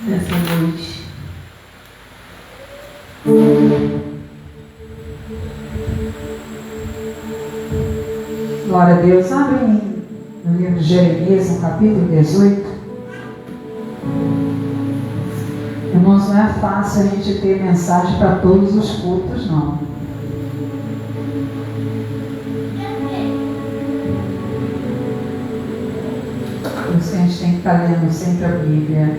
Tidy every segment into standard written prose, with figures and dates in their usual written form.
nessa noite. Glória a Deus. Abre no livro de Jeremias, no capítulo 18. Irmãos, não é fácil a gente ter mensagem para todos os cultos, não. Por isso a gente tem que estar lendo sempre a Bíblia,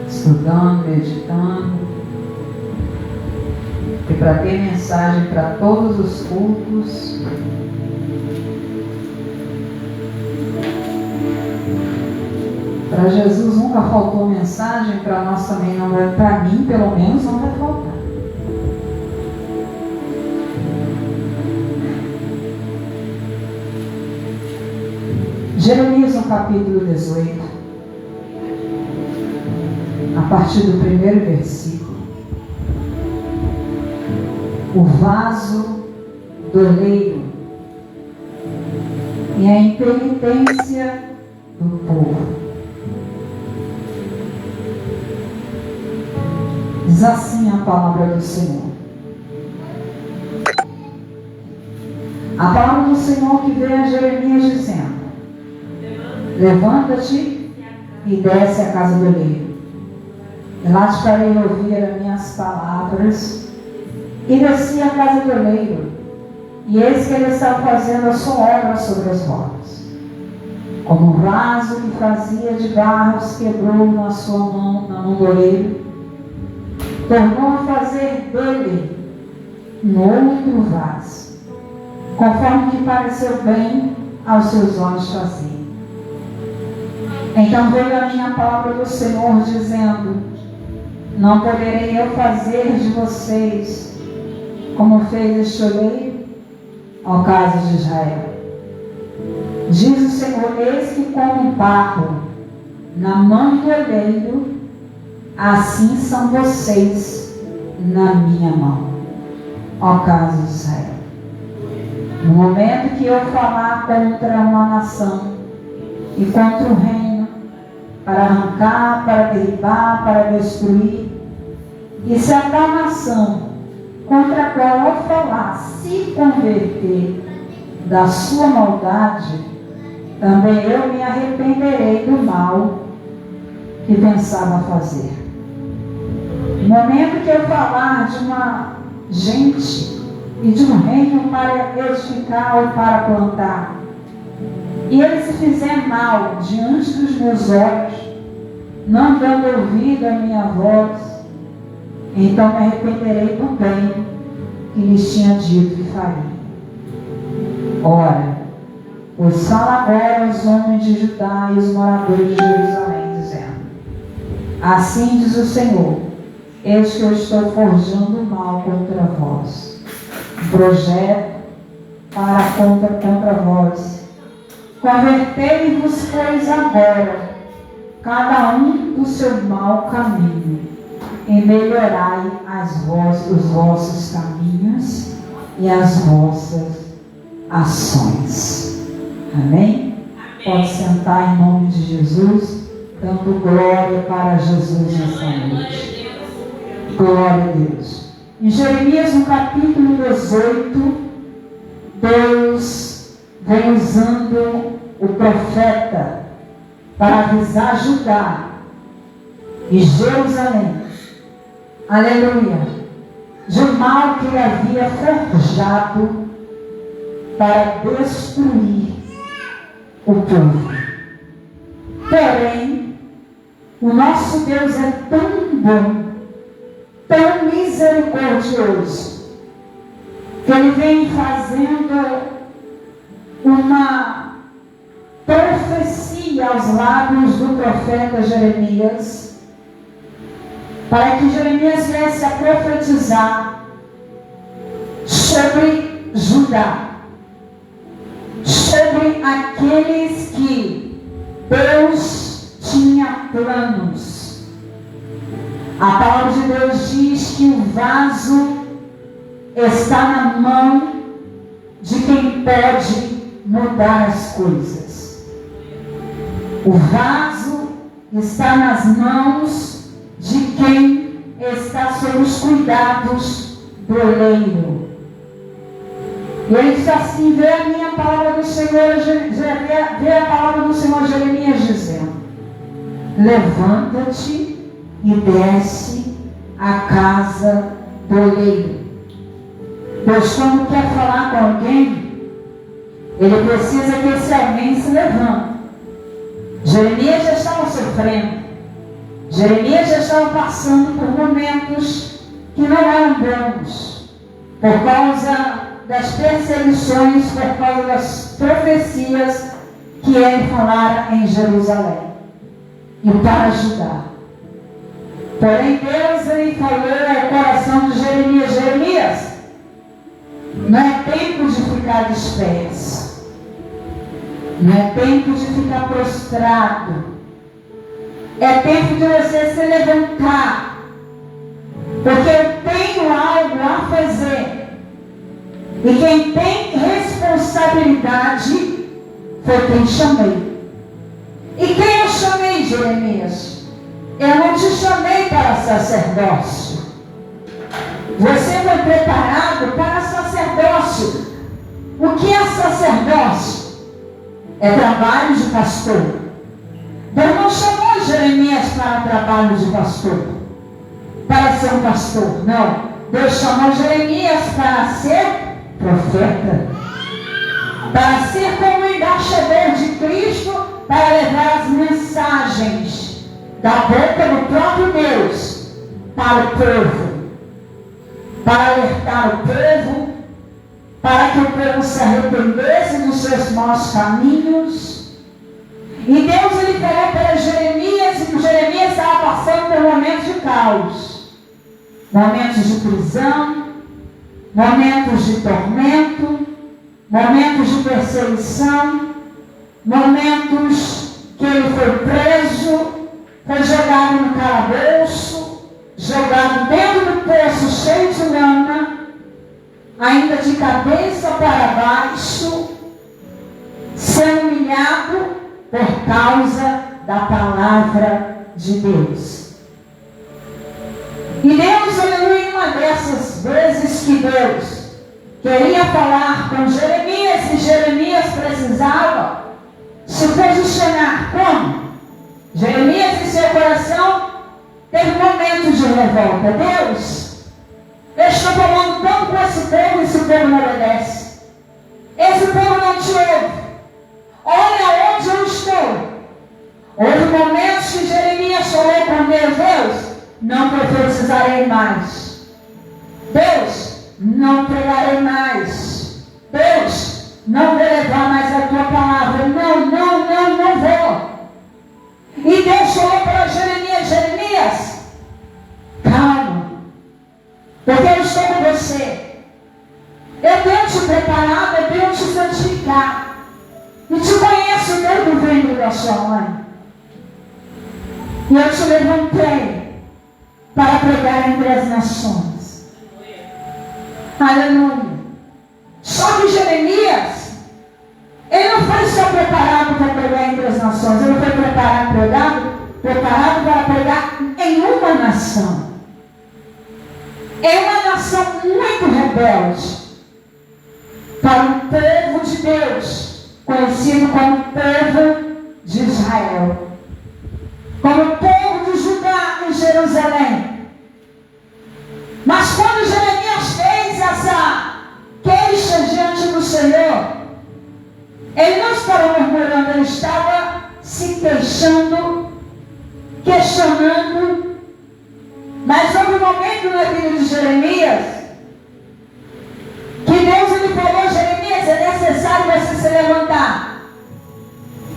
estudando, meditando. E para ter mensagem para todos os cultos, para Jesus nunca faltou mensagem, para nós também não vai, para mim pelo menos não vai faltar. Jeremias no capítulo 18, a partir do primeiro versículo. O vaso do oleiro e a impenitência do povo. Diz assim a palavra do Senhor. A palavra do Senhor que veio a Jeremias dizendo: levanta-te e desce à casa do oleiro. E lá te farei ouvir as minhas palavras. E desci à casa do oleiro, e eis que ele estava fazendo a sua obra sobre as rodas. Como um vaso que fazia de barro se quebrou na sua mão, na mão do oleiro, tornou a fazer dele um outro vaso, conforme que pareceu bem aos seus olhos fazer. Então veio a minha palavra do Senhor, dizendo: não poderei eu fazer de vocês como fez este oleiro, ó casa de Israel. Diz o Senhor: eis que como um barro na mão do oleiro, assim são vocês na minha mão, ó casa de Israel. No momento que eu falar contra uma nação e contra o reino, para arrancar, para derribar, para destruir, e se a tal nação contra a qual eu falar se converter da sua maldade, também eu me arrependerei do mal que pensava fazer. No momento que eu falar de uma gente e de um reino para edificar ou para plantar, e ele se fizer mal diante dos meus olhos, não dando ouvido à minha voz, então me arrependerei do bem que lhes tinha dito que faria. Ora, pois fala agora aos homens de Judá e os moradores de Jerusalém, dizendo: assim diz o Senhor: eis que eu estou forjando mal contra vós, um projeto contra vós. Convertei-vos, pois, agora, cada um do seu mau caminho, e melhorai os vossos caminhos e as vossas ações. Amém? Pode sentar em nome de Jesus, dando glória para Jesus nessa noite. Glória a Deus. Em Jeremias, no capítulo 18, Deus vem usando o profeta para avisar Judá e Jerusalém, aleluia, de mal que ele havia forjado para destruir o povo. Porém, o nosso Deus é tão bom, tão misericordioso, que ele vem fazendo uma profecia aos lábios do profeta Jeremias, para que Jeremias viesse a profetizar sobre Judá, sobre aqueles que Deus tinha planos. A palavra de Deus diz que o vaso está na mão de quem pode mudar as coisas. O vaso está nas mãos de quem está sob os cuidados do oleiro. E ele diz assim: vê a minha palavra do Senhor, vê a palavra do Senhor Jeremias dizendo: levanta-te e desce à casa do oleiro. Deus, quando quer falar com alguém, ele precisa que esse alguém se levante. Jeremias já estava sofrendo. Jeremias já estava passando por momentos que não eram bons, por causa das perseguições, por causa das profecias que ele falara em Jerusalém. E para ajudar. Porém, Deus ele falou ao coração de Jeremias: Jeremias, não é tempo de ficar disperso. Não é tempo de ficar prostrado. É tempo de você se levantar. Porque eu tenho algo a fazer. E quem tem responsabilidade foi quem chamei. E quem eu chamei, Jeremias? Eu não te chamei para sacerdócio. Você foi preparado para sacerdócio. O que é sacerdócio? É trabalho de pastor. Deus não chamou Jeremias para trabalho de pastor, para ser um pastor. Não. Deus chamou Jeremias para ser profeta, para ser como embaixador de Cristo, para levar as mensagens da boca do próprio Deus para o povo, para alertar o povo, para que o povo se arrependesse dos seus maus caminhos. E Deus ele falou para Jeremias, e Jeremias estava passando por momentos de caos, momentos de prisão, momentos de tormento, momentos de perseguição, momentos que ele foi preso, foi jogado no calabouço, jogado dentro do poço cheio de lama, ainda de cabeça para baixo, sendo humilhado por causa da palavra de Deus. E Deus, aleluia, uma dessas vezes que Deus queria falar com Jeremias, e Jeremias precisava se posicionar. Como? Jeremias, em seu coração, teve momentos de revolta. Deus, eu estou falando tanto com esse povo, e esse povo não obedece. Esse povo não te ouve. Olha onde eu estou. Houve momentos que Jeremias falou com Deus: Deus, não profetizarei mais. Deus, não pregarei mais. Deus, não vou levar mais a tua palavra. Não vou. E Deus falou para Jeremias: Jeremias, calma, porque eu estou com você. Eu tenho te preparado, eu tenho te santificado. E te conheço desde o ventre da sua mãe. E eu te levantei para pregar entre as nações. Aleluia. Só que Jeremias, ele não foi só preparado para pregar entre as nações. Ele foi preparado para pregar em uma nação. Em uma nação muito rebelde. Para o povo de Deus, conhecido como povo de Israel, como povo de Judá em Jerusalém. Mas quando Jeremias fez essa queixa diante do Senhor, ele não estava murmurando, ele estava se queixando, questionando. Mas houve um momento na vida de Jeremias que Deus ele falou: Jeremias, é necessário você se levantar.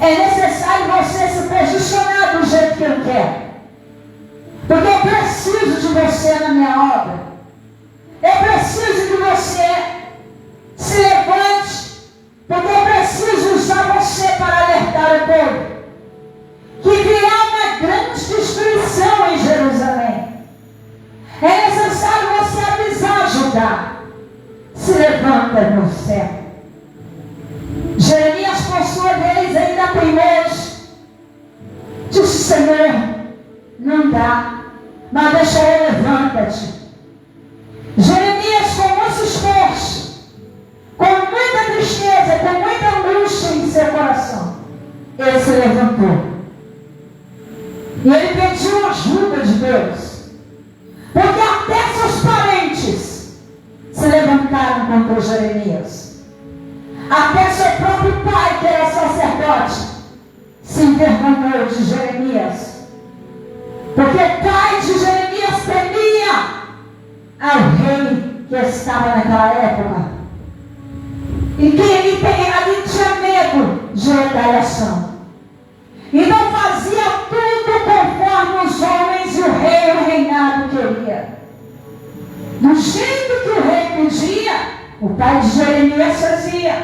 É necessário você se posicionar do jeito que eu quero. Porque eu preciso de você na minha obra. Eu preciso que você se levante. Porque eu preciso usar você para alertar o povo que virá uma grande destruição em Jerusalém. É necessário você avisar Judá. Se levanta, meu servo. Jeremias, por sua vez, ainda teimoso, disse: Senhor, cuidar. Mas deixa eu, levanta-te. Jeremias, com muito esforço, com muita tristeza, com muita angústia em seu coração, ele se levantou. E ele pediu ajuda de Deus. Porque até seus parentes se levantaram contra Jeremias. Até seu próprio pai, que era sacerdote, se envergonhou de Jeremias. Porque o pai de Jeremias temia ao rei que estava naquela época. E que ele tinha medo de retaliação. E não fazia tudo conforme os homens e o rei, o reinado, queria. Do jeito que o rei pedia, o pai de Jeremias fazia.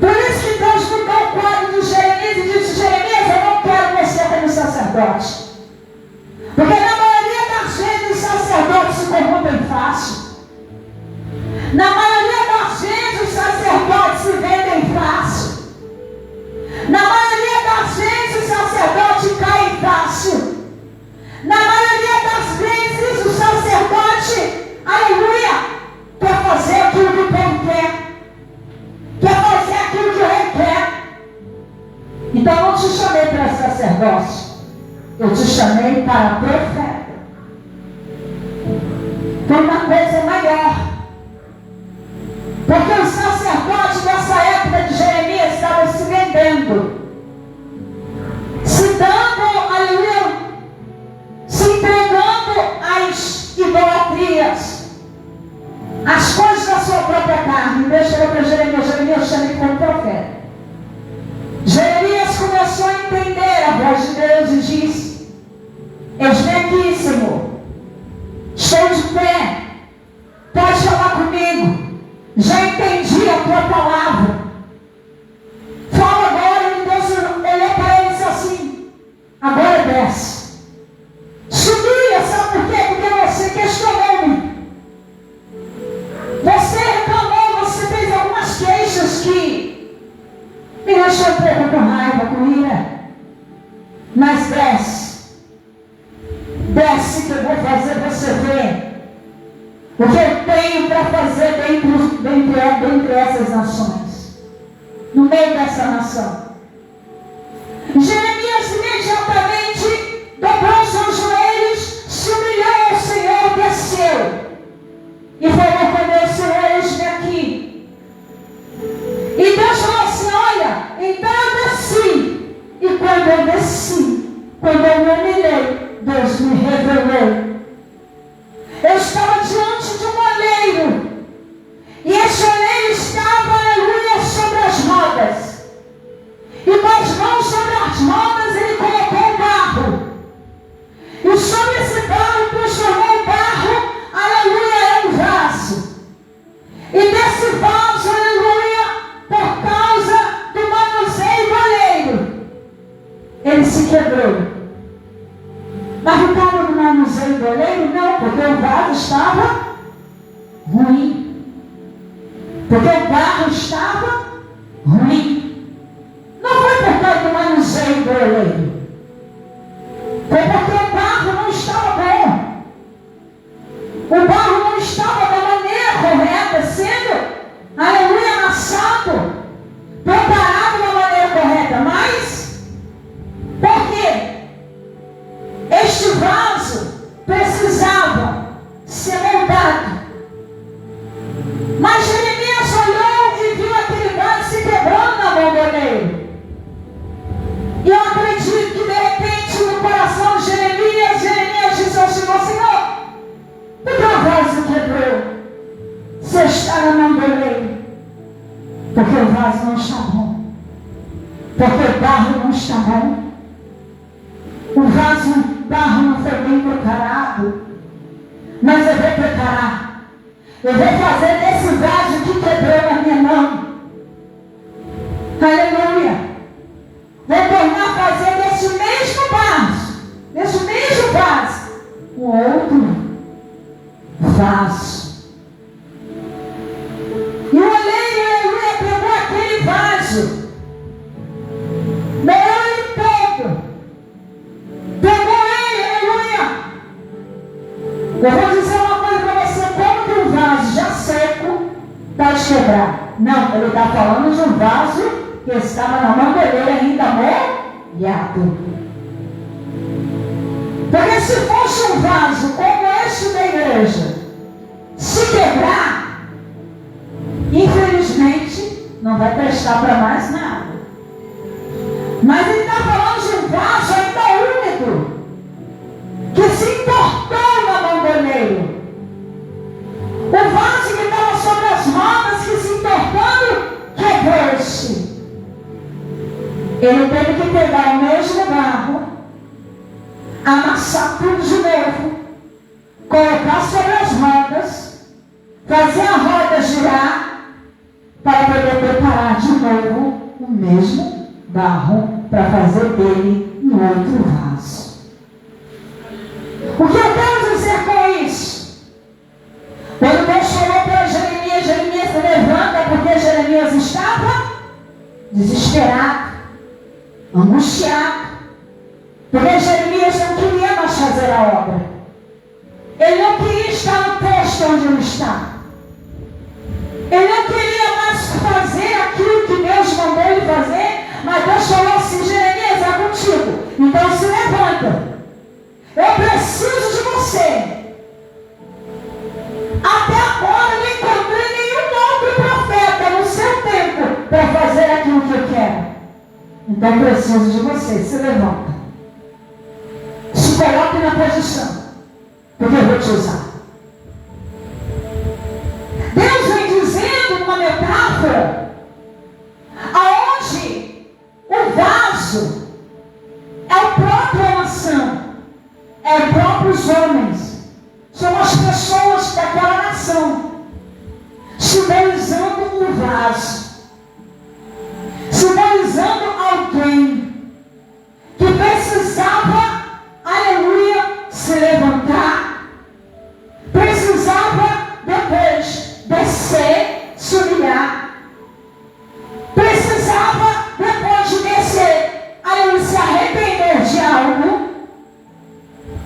Por isso que Deus mudou o quadro de Jeremias e disse: Jeremias, eu não quero você como sacerdote. Porque na maioria das vezes os sacerdotes se corrompem fácil. Na maioria das vezes os sacerdotes se vendem fácil. Na maioria das vezes o sacerdote cai fácil. Na maioria das vezes o sacerdote, aleluia, quer fazer aquilo que o povo quer. Quer fazer aquilo que o rei quer. Então eu não te chamei para sacerdócio. Eu te chamei para profeta. Foi uma coisa maior. Porque os sacerdotes nessa época de Jeremias estavam se vendendo, se dando, aleluia, se entregando às idolatrias, às coisas da sua própria carne. Deus chegou para Jeremias, Jeremias chama ele como profeta. Jeremias começou a entender a voz de Deus e disse: Eis-me aqui, Senhor, estou de pé, pode falar comigo. Já entendi a tua palavra. Fala agora. E Deus olhou para ele e disse assim: agora desce. Subia, sabe por quê? Porque você questionou-me. Você reclamou, você fez algumas queixas que me deixou um pouco com raiva, com ira. Mas desce. Desce que eu vou fazer você ver o que eu tenho para fazer dentre essas nações, no meio dessa nação. Jeremias imediatamente dobrou seus joelhos, se humilhou ao Senhor, desceu e falou com Deus: Senhor, eis-me aqui. E Deus falou assim: olha, então eu desci. E quando eu desci, quando eu me humilhei, Deus me revelou. Eu estava diante de um oleiro. E esse oleiro estava, aleluia, sobre as rodas. E com as mãos sobre as rodas ele colocou o barro. E sobre esse barro transformou o barro, aleluia, em vaso. E desse vaso, aleluia, por causa do manuseio do oleiro, ele se quebrou. Mas por causa do manuseio do oleiro, não, porque o vaso estava ruim. Porque o barro estava ruim. Não foi por causa do manuseio do oleiro. Foi porque o barro não estava bom. O barro não estava da maneira correta, sendo, aleluia, amassado, preparado da maneira correta. Mas, por quê? Este vaso precisava ser moldado. Mas Jeremias olhou e viu aquele vaso se quebrando na mão do oleiro. E eu acredito que de repente no coração de Jeremias disse ao Senhor: Senhor, por que o vaso quebrou? Você está na mão do oleiro. Porque o vaso não está bom. Porque o barro não está bom. O barro não foi bem preparado. Mas eu vou preparar. Eu vou fazer desse vaso que quebrou na minha mão, aleluia, vou tornar fazer desse mesmo vaso, um outro vaso. E o oleiro, aleluia, pegou aquele vaso, moeu ele todo, pegou ele, faz quebrar. Não, ele está falando de um vaso que estava na mão dele ainda molhado. Porque se fosse um vaso como este da igreja, se quebrar, infelizmente, não vai prestar para mais nada. Mas ele está falando de um vaso ainda úmido, que se entortou na mão do oleiro. O vaso que estava sobre as rodas, que se entortando, quebrou-se. Ele teve que pegar o mesmo barro, amassar tudo de novo, colocar sobre as rodas, fazer a roda girar, para poder preparar de novo o mesmo barro para fazer dele um outro vaso. O que eu quero dizer com isso? Quando Deus falou para Jeremias, Jeremias se levanta, porque Jeremias estava desesperado, angustiado, porque Jeremias não queria mais fazer a obra. Ele não queria estar no posto onde ele está. Ele não queria mais fazer aquilo que Deus mandou ele fazer, mas Deus falou assim: Jeremias, é contigo, então se levanta. Eu preciso de você. Até agora eu não encontrei nenhum outro profeta no seu tempo para fazer aquilo que eu quero. Então eu preciso de você. Se levanta. Se coloque na posição, porque eu vou te usar. Deus vem dizendo uma metáfora aonde o vaso é a própria nação, é os próprios homens, são as pessoas daquela nação, simbolizando um vaso, simbolizando alguém que precisava, aleluia, se levantar, precisava depois descer, se humilhar, precisava depois de descer, aleluia, se arrepender de algo,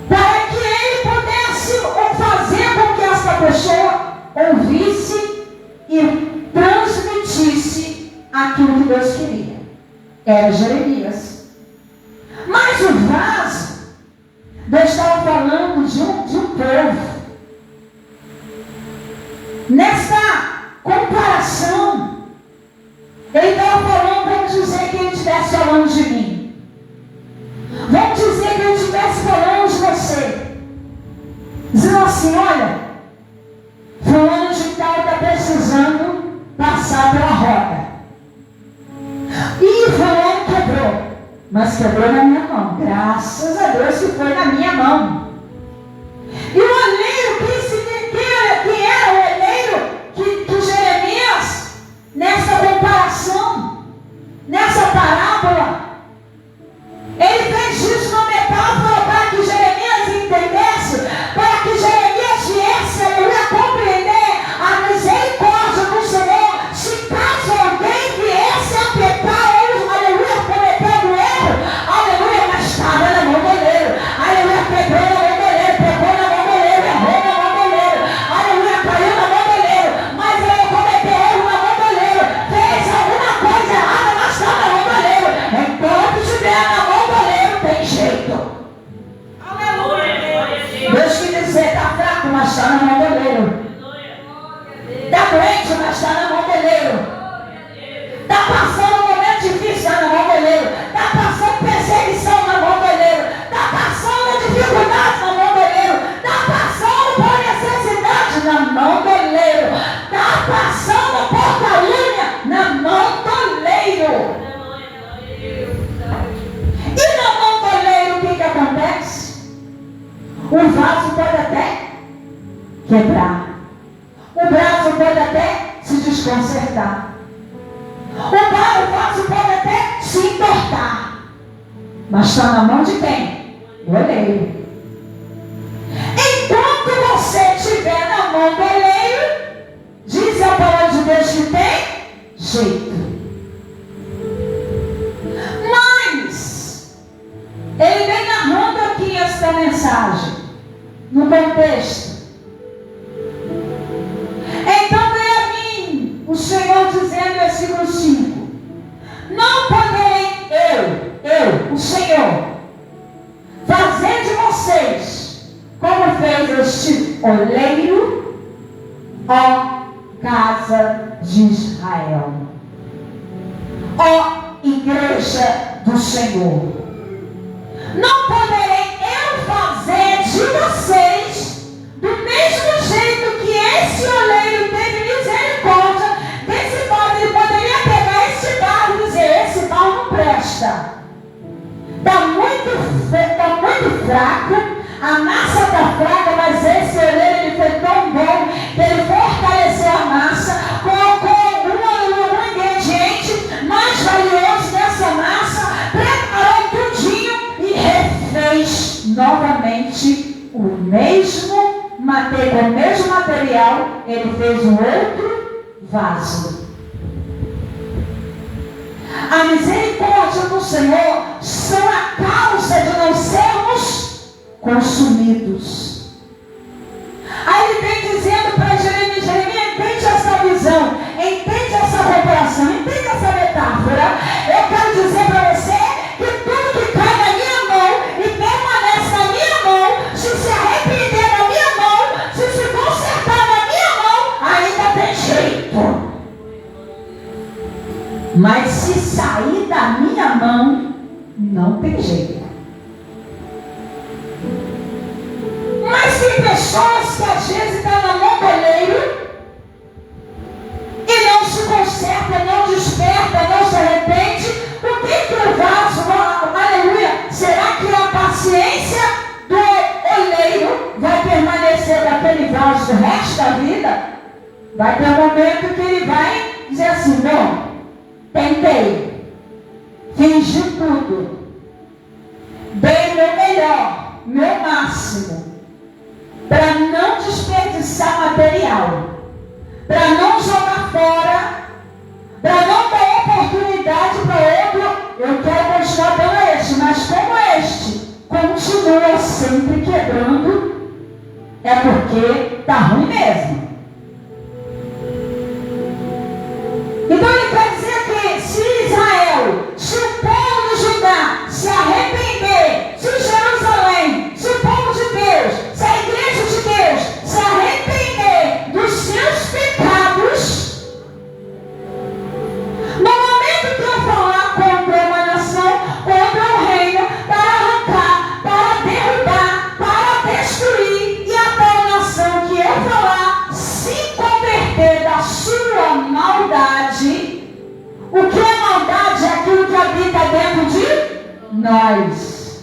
para que ele pudesse fazer com que essa pessoa ouvisse e transmitisse aquilo que Deus queria. Era Jeremias. Mas o vaso, Deus estava falando de um povo. Nessa comparação, ele estava falando, vamos dizer que ele estivesse falando de mim. Vamos dizer que ele estivesse falando de você. Dizendo assim: olha, fulano de tal está precisando passar pela roda. E fulano quebrou. Mas quebrou na minha mão. Graças a Deus que foi na minha mão. E o oleiro, quem era o oleiro que Jeremias, nessa comparação, nessa parábola, ele fez isso uma metáfora para que Jeremias entendesse, para que Jeremias viesse a compreender a misericórdia do Senhor. Se caso alguém viesse a pecar, ou, aleluia, cometendo erro, aleluia, mas estava na mão do oleiro, aleluia, quebrou na mão do oleiro, pegou na mão do oleiro, errou na mão do oleiro, aleluia, caiu na mão do oleiro, mas ele cometeu erro na mão do oleiro, fez alguma coisa errada, mas está na mão do oleiro. Enquanto estiver na mão do oleiro, tem jeito. Aleluia. Deus que dizer, está fraco, mas está na mão do oleiro. Está doente, mas está na mão do oleiro. Está passando um momento difícil, está na mão do oleiro. Está passando perseguição na mão do oleiro. Está passando dificuldades na mão do oleiro. Está passando por necessidade na mão do oleiro. Está passando por calúnia na mão do oleiro. E na mão do oleiro, o que acontece? O vaso pode até quebrar. O braço pode até se desconcertar. O vaso pode até se entortar. Mas está na mão de quem? Do oleiro. Enquanto você estiver na mão do oleiro, diz a palavra de Deus que tem jeito. Mas ele vem narrando aqui esta mensagem no contexto. Então veio a mim o vocês, como fez este oleiro, ó casa de Israel, ó igreja do Senhor. Não poderei eu fazer de vocês do mesmo jeito que esse oleiro teve misericórdia desse barro. Ele poderia pegar esse barro e dizer: esse barro não presta, está muito fraco, a massa está fraca, mas esse oleiro ele foi tão bom que ele fortaleceu a massa, colocou um ingrediente mais valioso nessa massa, preparou tudinho e refez novamente o mesmo material. Ele fez um outro vaso. A misericórdia do Senhor são a causa de não sermos consumidos. Aí ele vem dizendo para Jeremias: Jeremias, entende essa visão, entende essa revelação, entende essa metáfora. Eu quero dizer para você que tudo que cai na minha mão e permanece na minha mão, se arrepender na minha mão, se consertar na minha mão, ainda tem jeito. Mas se sair da minha mão, não tem jeito. Mas tem pessoas que às vezes estão na mão do oleiro e não se conserta, não desperta, não se arrepende. Por que o vaso, aleluia, será que a paciência do oleiro vai permanecer daquele vaso o resto da vida? Vai ter um momento que ele vai dizer assim: bom, tentei, fingi tudo, dei o meu melhor, meu máximo, para não desperdiçar material, para não jogar fora, para não dar oportunidade para outro. Eu quero continuar dando este, mas como este continua sempre quebrando, é porque está ruim mesmo. Então ele quer dizer que se Israel, se o povo de Judá se arrepender, se Jerusalém, se o povo de Deus, se a igreja de Deus se arrepender dos seus pecados, no momento que eu falar contra uma nação, contra um reino, para arrancar, para derrubar, para destruir, e a tal nação que eu falar se converter da sua maldade. O que é maldade? É aquilo que habita dentro de nós.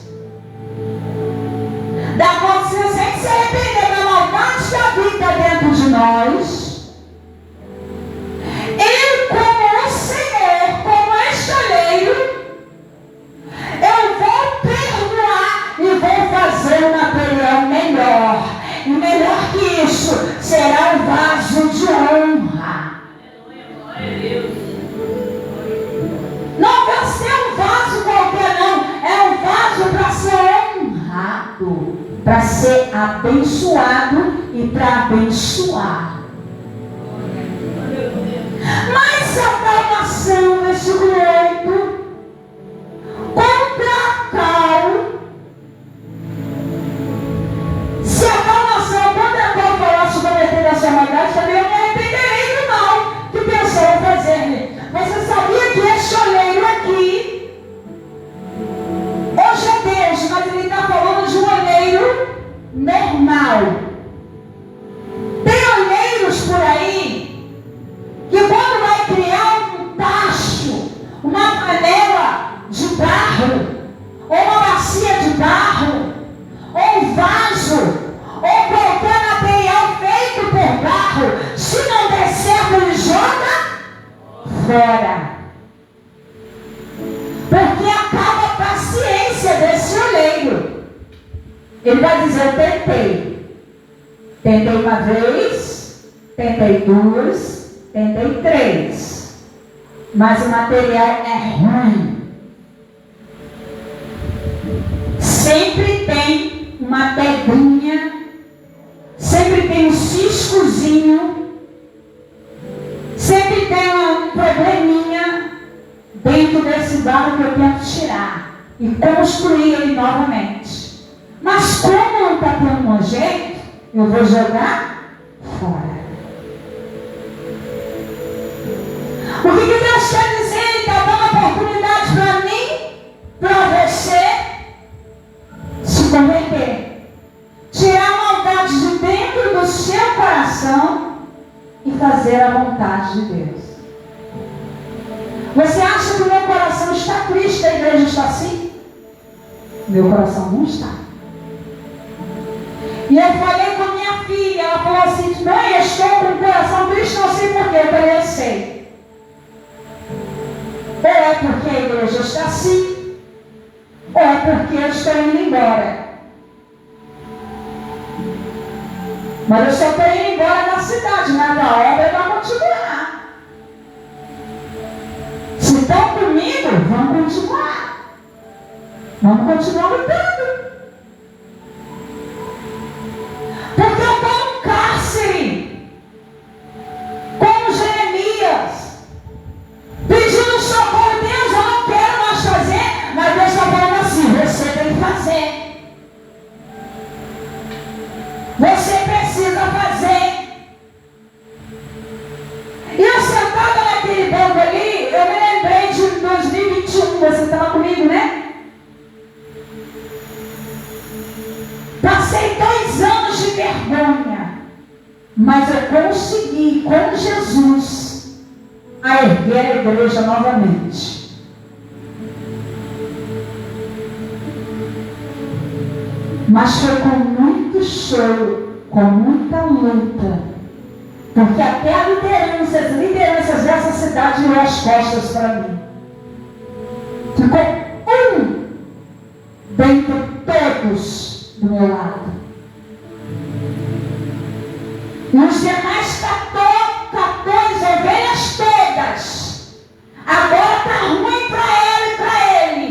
Da consciência, sem se arrepender da maldade que habita dentro de nós, eu, como o Senhor, como este oleiro, eu vou perdoar e vou fazer um material melhor. E melhor que isso, será o vaso de honra. Não vai ser um vaso qualquer, não. É um vaso para ser honrado, para ser abençoado e para abençoar. Mas se a tal nação, versículo 8, contra a qual, se a tal nação contra a qual falar se converter da sua maldade, também eu me arrependerei do mal que pensou fazer-lhe. Você sabia que este oleiro aqui, hoje é Deus, mas ele está falando de um oleiro normal. Tem oleiros por aí que quando vai criar um tacho, uma panela de barro, ou uma bacia de barro, ou um vaso, ou qualquer material feito por barro, se não der certo ele joga fora. Porque acaba a paciência desse oleiro. Ele vai dizer: eu tentei. Tentei uma vez, tentei duas, tentei três. Mas o material é ruim. Sempre tem uma pedrinha, sempre tem um ciscozinho, sempre tem um probleminha dentro desse barro que eu tento tirar e construir ele novamente. Mas como não está tendo um jeito, eu vou jogar fora. O que Deus quer dizer? Ele está dando oportunidade para mim, para você se converter. Tirar a maldade de dentro do seu coração e fazer a vontade de Deus. Você acha que o meu coração está triste, a igreja está assim? Meu coração não está. E eu falei com a minha filha, ela falou assim, mãe, eu estou com o coração triste, não sei porquê. Eu falei, eu sei. Ou é porque a igreja está assim, ou é porque eu estou indo embora. Mas eu só estou indo embora da cidade, mas a obra vai continuar. Se estão comigo, vamos continuar. Vamos continuar lutando. Porque eu estou num cárcere, como Jeremias, pedindo socorro. Deus, eu não quero mais fazer, mas Deus está falando assim, você tem que fazer. Você precisa fazer. E eu sentada naquele banco ali, eu me lembrei de 2021, você estava comigo, né? Passei 2 anos de vergonha, mas eu consegui, com Jesus, a erguer a igreja novamente. Mas foi com muito choro, com muita luta, porque até as lideranças dessa cidade virou as costas para mim. Ficou um dentre todos do meu lado. E os demais 14 ovelhas todas, agora está ruim para ela e para ele.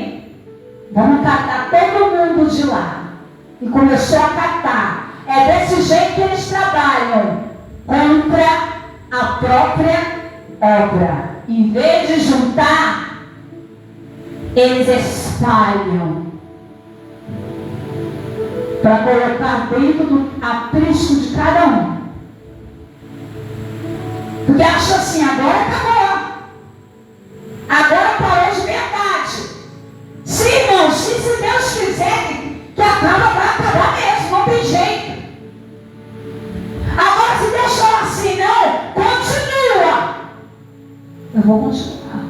Vamos catar todo mundo de lá. E começou a catar. É desse jeito que eles trabalham contra a própria obra. Em vez de juntar, eles espalham para colocar dentro do aprisco de cada um. Porque acha assim, agora acabou. Agora parou de verdade. Sim, irmãos, se Deus quiser que acaba, vai acabar mesmo, não tem jeito. Agora, se Deus falar assim, não, continua. Eu vou continuar.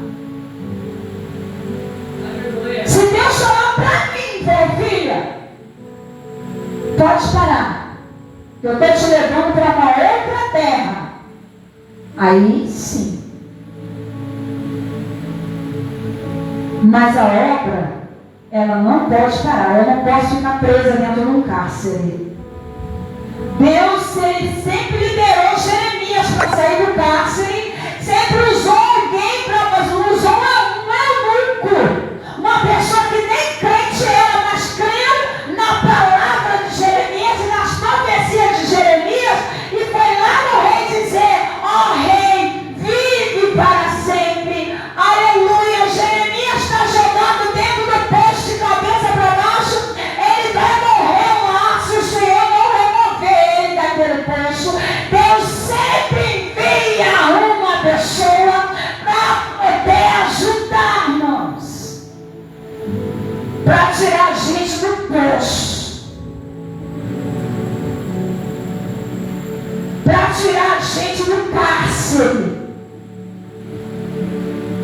Se Deus falar para mim, filha, pode parar. Eu estou te levando para uma outra terra. Aí sim. Mas a obra, ela não pode parar. Eu não posso ficar presa dentro de um cárcere. Deus, ele sempre liderou Jeremias para sair do cárcere. Sempre usou alguém para fazer. Usou um eunuco. Uma pessoa que nem crente era, mas creu na palavra de Jeremias e nas profecias de Jeremias. E foi lá no rei dizer, ó rei, vive para sempre. Aleluia. Jeremias está jogando dentro do poço de cabeça para baixo. Ele vai morrer lá se o Senhor não remover ele daquele poço. Deus sempre envia uma pessoa para poder ajudar, irmãos, para tirar a gente do poço, para tirar a gente do cárcere,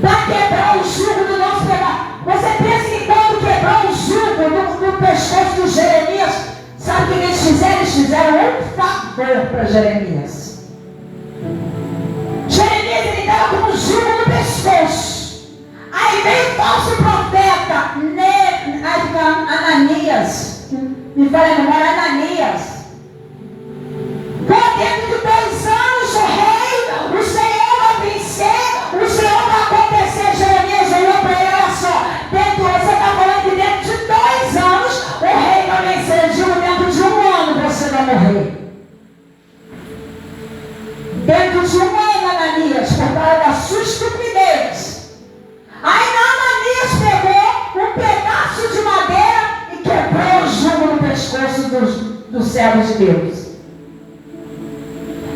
para quebrar o jugo do nosso pecado. Você pensa que quando quebrou o jugo no pescoço de Jeremias, sabe o que eles fizeram? Eles fizeram um favor para Jeremias. Jeremias, ele estava com o jugo no pescoço. Aí veio o falso profeta Ananias, me fala a memória, Ananias. Por dentro de 2 anos, o rei, o Senhor vai vencer, o Senhor vai acontecer. Jeremias olhou para ele, olha só, você está falando que dentro de 2 anos, o rei vai vencer. Eu digo, dentro de 1 ano você vai morrer. Dentro de 1 ano, Ananias, por causa da sua estupidez. Aí Ananias pegou um pedaço de madeira e quebrou o jugo no pescoço contexto dos servos de Deus.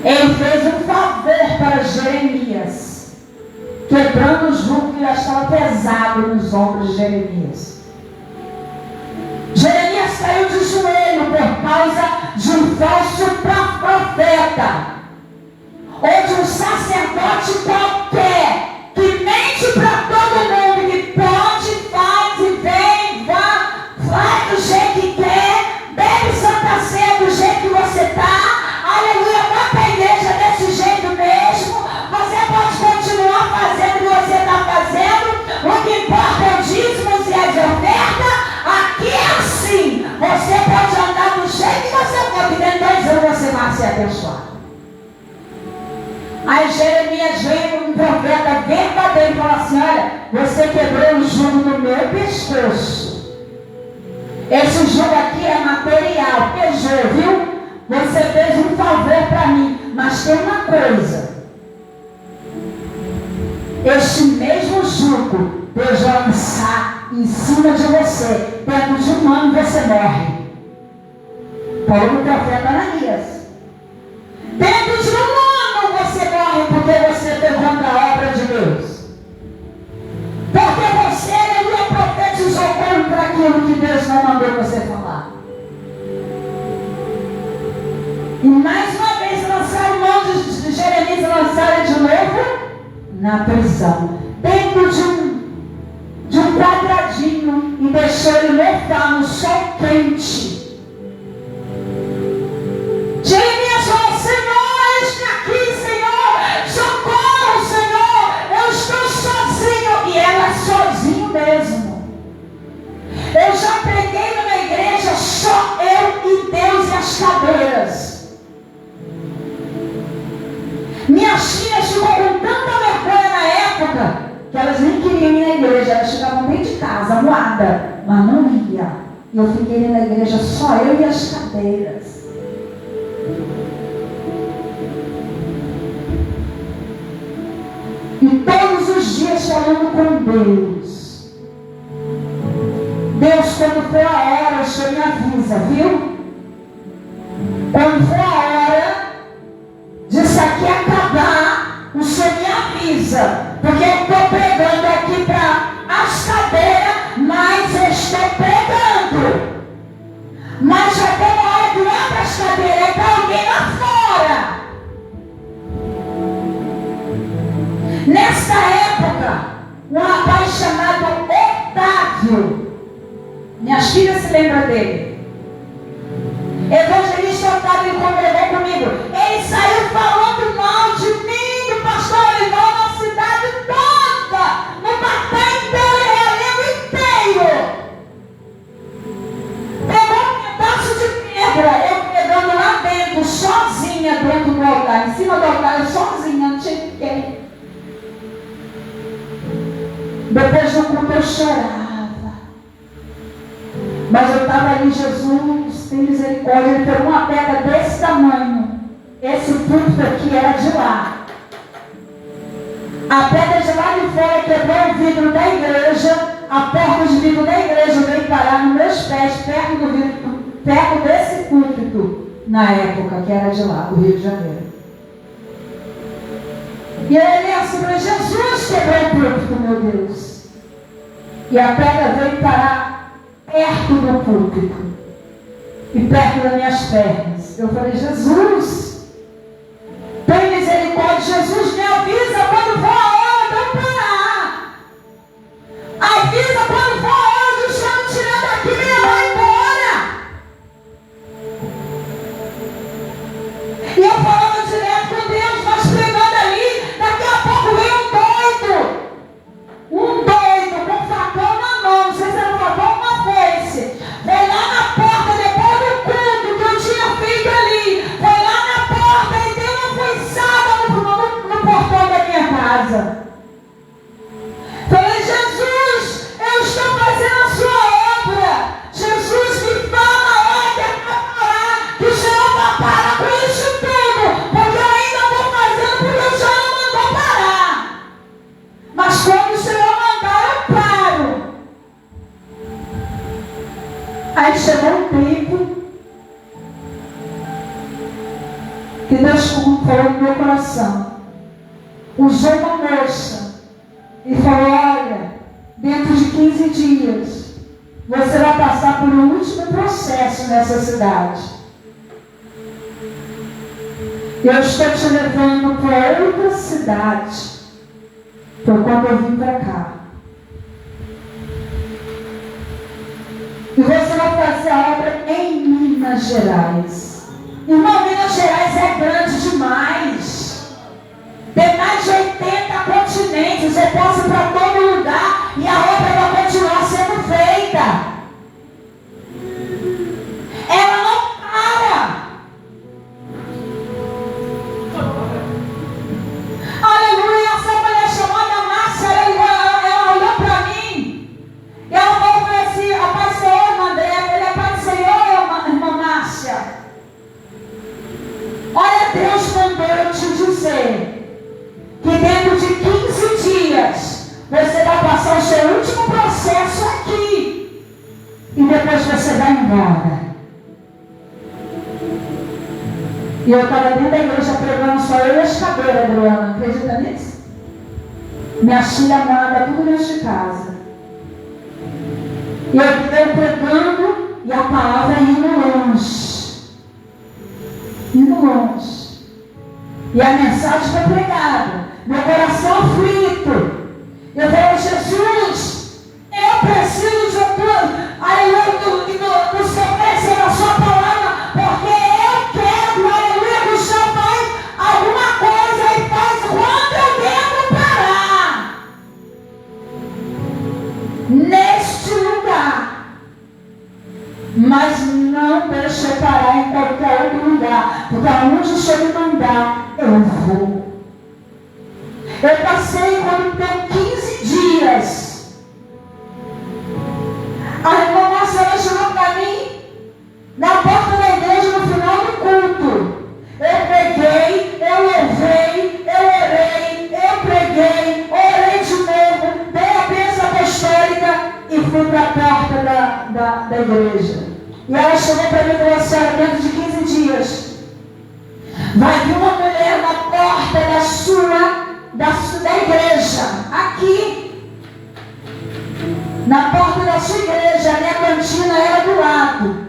Ele fez um favor para Jeremias, quebrando o jugo que já estava pesado nos ombros de Jeremias. Jeremias caiu de joelho por causa de um falso profeta, ou de um sacerdote qualquer, que mente para todo mundo, que pode, faz e vem, vai do jeito que quer, bebe Santa Ceia do jeito que você está, aleluia, vai para a igreja desse jeito mesmo, você pode continuar fazendo o que você está fazendo, o que importa é os dízimos e as ofertas, aqui é assim, você pode andar do jeito que você for, que dentro de 2 anos você vai ser abençoado. Aí Jeremias veio, um profeta verdadeiro, e falou assim: olha, você quebrou o jugo no meu pescoço. Esse jugo aqui é material, pesou, viu? Você fez um favor para mim, mas tem uma coisa: este mesmo jugo Deus vai lançar em cima de você, dentro de um ano você morre. Paulo, o profeta Ananias. Dentro de um ano você morre porque você foi contra a obra de Deus. Porque você não profetizou contra aquilo que Deus não mandou você falar. E mais uma vez lançaram mão de Jeremias e lançaram de novo na prisão. Dentro de um quadradinho e deixou ele mortar no sol quente. Jeremias falou: Senhor, eis-me aqui, Senhor, socorro, Senhor, eu estou sozinho. E era sozinho mesmo. Eu já preguei numa igreja, só eu e Deus e as cadeiras. Minhas filhas ficam com tanta vergonha na época que elas nem queriam ir na igreja, elas chegavam dentro de casa, moada, mas não ia. E eu fiquei na igreja, só eu e as cadeiras. E todos os dias falando com Deus. Deus, quando for a hora, o Senhor me avisa, viu? Quando for a hora disso aqui acabar, o Senhor me avisa. Porque eu estou pregando aqui para as cadeiras, mas eu estou pregando. Mas já tem uma hora que não é para as cadeiras, é para alguém lá fora. Nessa época, um rapaz chamado Otávio, minhas filhas se lembram dele, evangelista Otávio, congregou comigo. Ele saiu falando mal de mim, do pastor Olivão, na cidade toda, no Baté inteiro, Realengo inteiro. Pegou um pedaço de pedra, eu pegando lá dentro, sozinha, dentro do altar, em cima do altar, eu sozinha, não tinha ninguém. Depois do culto eu chorava. Mas eu estava ali, Jesus, tem misericórdia. Ele pegou uma pedra desse tamanho. Esse púlpito aqui era de lá. A pedra de lá de fora quebrou o vidro da igreja. A porta de vidro da igreja veio parar nos meus pés, perto do vidro, perto desse púlpito, na época, que era de lá, do Rio de Janeiro. E ele assim, Jesus quebrou o púlpito, meu Deus. E a pedra veio parar perto do púlpito e perto das minhas pernas. Eu falei: Jesus, tem misericórdia, Jesus, me avisa quando for a hora de eu parar. Avisa quando for a hora de o Senhor me tirar daqui e me levar embora. E eu falava direto com Deus, mas pregando ali. Daqui a pouco veio um doido com facão na mão, não sei se era um facão ou uma foice. Foi lá na porta, depois do culto que eu tinha feito ali. Foi lá na porta e deu uma foiçada no E Deus falou no meu coração. Usou uma moça e falou: olha, dentro de 15 dias você vai passar por um último processo nessa cidade. Eu estou te levando para outra cidade. Foi quando eu vim para cá. E você vai fazer a obra em Minas Gerais. Irmão, Minas Gerais é grande demais. Tem mais de 80 continentes. Você passa para todo lugar e a obra vai continuar sendo feita. Ela não para. Aleluia. Essa mulher chamada Márcia, ela olhou para mim. E ela falou assim: a paz do Senhor, irmã André. Ele é a paz do Senhor, irmã Márcia. Olha, Deus mandou eu te dizer que dentro de 15 dias você vai passar o seu último processo aqui. E depois você vai embora. E eu estava dentro da igreja pregando, só eu e as cadeiras, Adriana. Acredita nisso? Minha filha amada, tudo dentro de casa. E eu pregando e a palavra indo longe. Indo longe. E a mensagem foi pregada. Meu coração aflito. Eu falei: Jesus, eu preciso de do Senhor conhecer a sua palavra, porque eu quero, aleluia, que o Senhor faz alguma coisa e faz quando eu devo parar. Neste lugar. Mas não deixe eu parar em qualquer outro lugar, porque aonde o Senhor me mandar, eu vou. Eu passei quando deu 15 dias. A irmã Márcia, ela chegou para mim na porta da igreja no final do culto. Eu preguei, eu louvei, eu orei, eu preguei, orei de novo, dei a bênção apostólica e fui para a porta da igreja. E ela chegou para mim e falou assim: dentro de 15 dias vai vir uma mulher na porta da igreja, aqui, na porta da sua igreja. A minha cantina era do lado,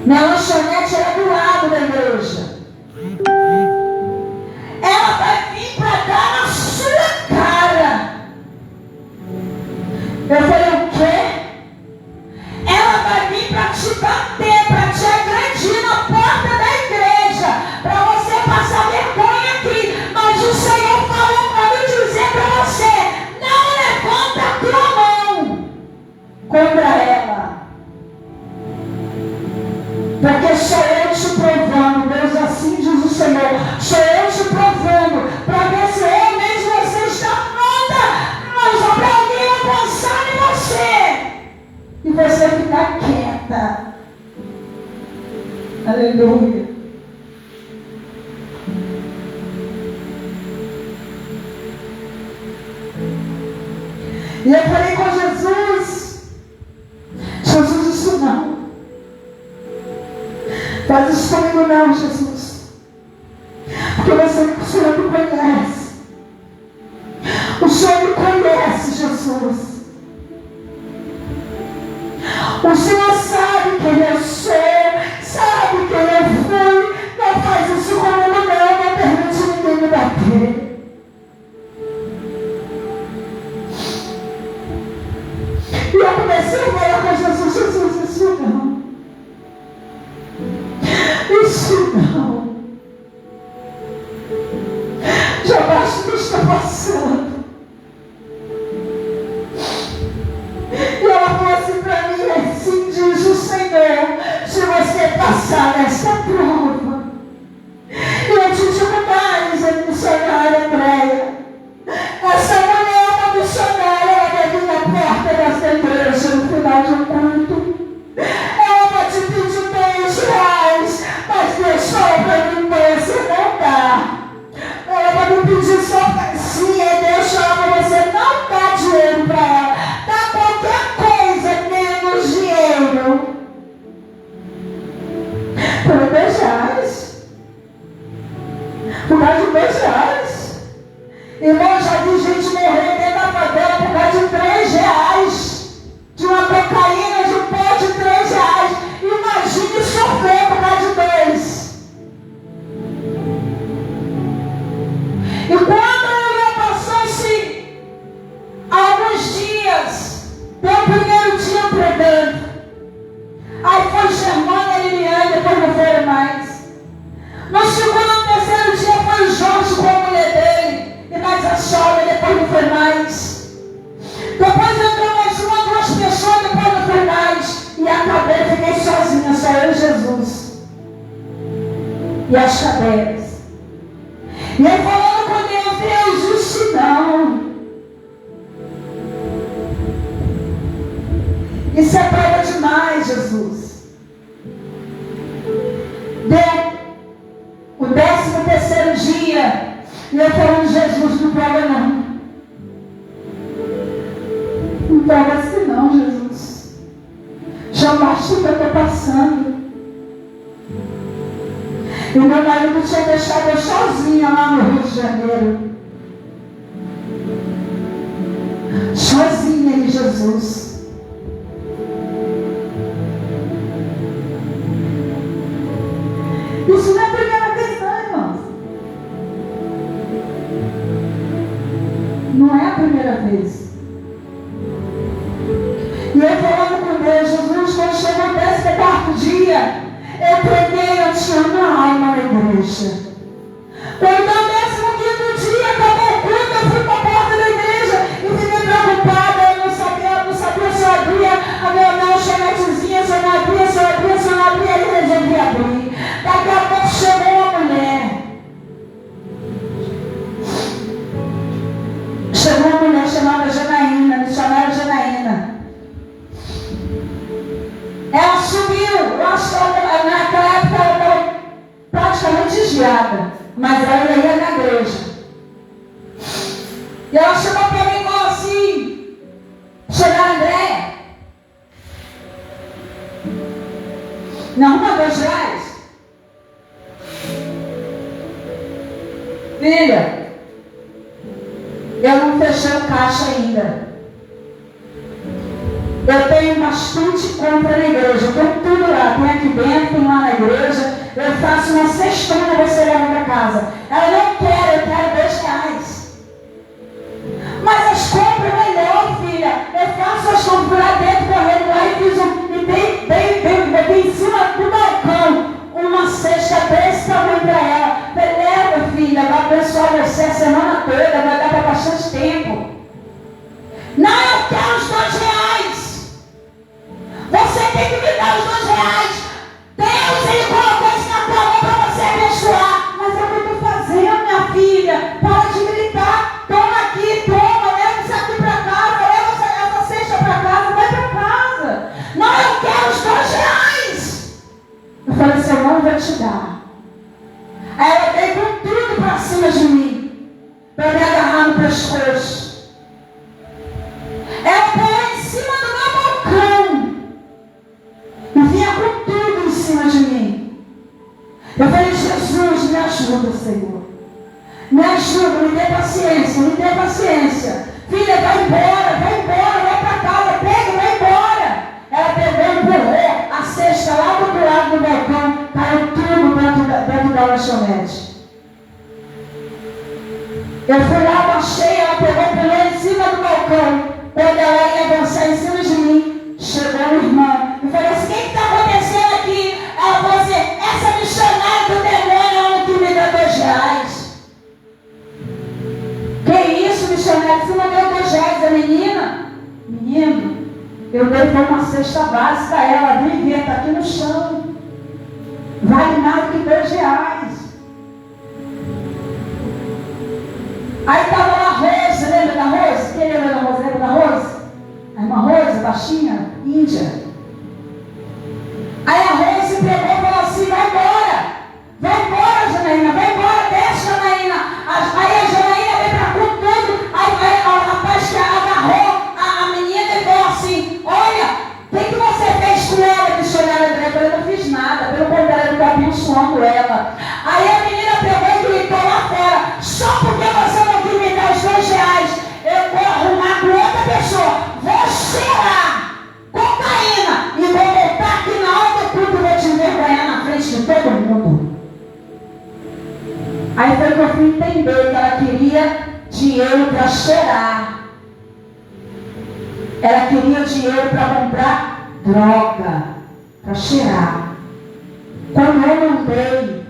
minha lanchonete era do lado da igreja. Ela vai vir para dar na sua cara. Eu falei: o quê? Ela vai vir para te bater, para te agredir na porta da igreja, para você passar vergonha aqui. Mas o Senhor falou para me dizer para você: não levanta a tua mão contra ela, porque sou eu te provando. Deus, assim diz o Senhor, sou eu te provando, para ver se realmente você está pronta, mas só para alguém avançar em você e você ficar quieta. Aleluia. E eu falei com Jesus: Jesus, isso não. Faz isso comigo não, Jesus. Porque o Senhor me conhece. O Senhor me conhece, Jesus. O Senhor sabe quem eu sou, sabe quem eu fui. Não faz isso comigo não permite ninguém me bater. E eu comecei a falar com Jesus: Jesus, isso não. Isso não. Já basta o que está passando. E ela falou assim para mim: assim diz o Senhor, se você passar nessa prova, eu te digo mais, a missionária Andréia, essa mulher, uma missionária, ela vai vir na porta dessa igreja no final de um culto. Ela vai te pedir R$10, mas Deus falou para mim: você não dá. Ela vai me pedir só sim, Deus falou para você não dar dinheiro para ela. Dá qualquer coisa menos dinheiro. Para beijar. Irmão, já vi gente morrer dentro da favela por causa de R$3. De uma cocaína, de um pó de R$3. Imagine sofrer por causa de 2. E quando eu passou-se alguns dias, deu o primeiro dia pregando. Aí foi Germana e Liliane, depois não foram mais. No segundo, terceiro dia foi o Jorge com a mulher dele. E mais a sogra, depois não foi mais. Depois entrou mais uma, 2 pessoas, depois não foi mais. E acabei, fiquei sozinha, só eu e Jesus. E as cadeiras. E eu falando com Deus, Deus, isso não. Isso é prova demais, Jesus. Deu o 13º dia. E eu falando, Jesus, não prova não. Não prova assim não, Jesus. Já basta o que eu estou passando. E meu marido tinha deixado eu sozinha lá no Rio de Janeiro. Sozinha em Jesus. Isso não é a primeira vez, não, irmãos. Não é a primeira vez. E eu falando com Deus, Jesus, quando chegou o 14º dia, eu preguei, eu tinha uma alma na igreja. Quando o 15º dia acabou o culto, eu fui para a porta da igreja e fiquei preocupada, eu não sabia se eu abria a minha lanchonetezinha, se eu não abria, e resolvi abrir. Daqui a pouco chegou uma mulher. Chegou uma mulher chamada Janaína, missionária Janaína. Ela subiu, eu acho que naquela época ela estava praticamente desviada, mas ela ia na igreja. E ela chegou para mim e falou assim: chegaram, André? Não, arruma R$2. Filha, eu não fechei o caixa ainda. Eu tenho bastante compra na igreja. Eu tenho tudo lá. Tem aqui dentro, tem lá na igreja. Eu faço uma cestona, você leva para casa. Ela não quer, eu quero R$2. Mas as compras melhor, filha. Eu faço as compras lá dentro, correndo lá e fiz botei em cima do balcão uma cesta desse tamanho para ela. Falei, leva, filha, vai abençoar você a semana toda, vai dar para bastante tempo. Não, eu quero os R$2. Você tem que me dar os R$2. Deus, Ele colocou isso na tua mão para você abençoar. Mas é o que eu estou fazendo, minha filha. Para de gritar. Toma aqui, toma. Leva isso aqui para casa. Leva essa cesta para casa. Vai para casa. Não, eu quero os R$2. Eu falei assim, eu não vou te dar. Aí ela veio com tudo para cima de mim. Para me agarrar no pescoço. Ela pulou em cima do meu balcão. E vinha com tudo em cima de mim. Eu falei, Jesus, me ajuda, Senhor. Me ajuda, me dê paciência, me dê paciência. Filha, vai embora, vai para casa, pega, vai embora. Ela pegou e empurrou a cesta lá do outro lado do balcão, caiu tudo dentro da lanchonete. Eu fui lá, baixei, ela pegou, pulou em cima do balcão. Quando ela ia avançar em cima de mim, chegou a irmã e falou assim, o que está acontecendo aqui? Ela falou assim, essa missionária do demônio é que me dá R$2. Que isso, missionária? Você não deu R$2 a menina? Menino, eu dei uma cesta básica a ela, vem ver, está aqui no chão. Vale mais que R$2. Aí estava lá a Rose, lembra da Rose? Quem lembra da Rose? Lembra da Rose? A irmã Rose, baixinha, índia. Aí a Rose pegou e falou assim, vai embora, Janaína, vai embora, desce, Janaína. Aí a Janaína veio para com tudo. Aí o rapaz que agarrou a menina e falou assim, olha, o que você fez com ela, missionária André? Eu não fiz nada, pelo contrário, eu estava abençoando ela. Aí a menina pegou e gritou lá fora, só porque você não quis me dar os fui entender que ela queria dinheiro para cheirar. Ela queria dinheiro para comprar droga, para cheirar. Quando eu mandei,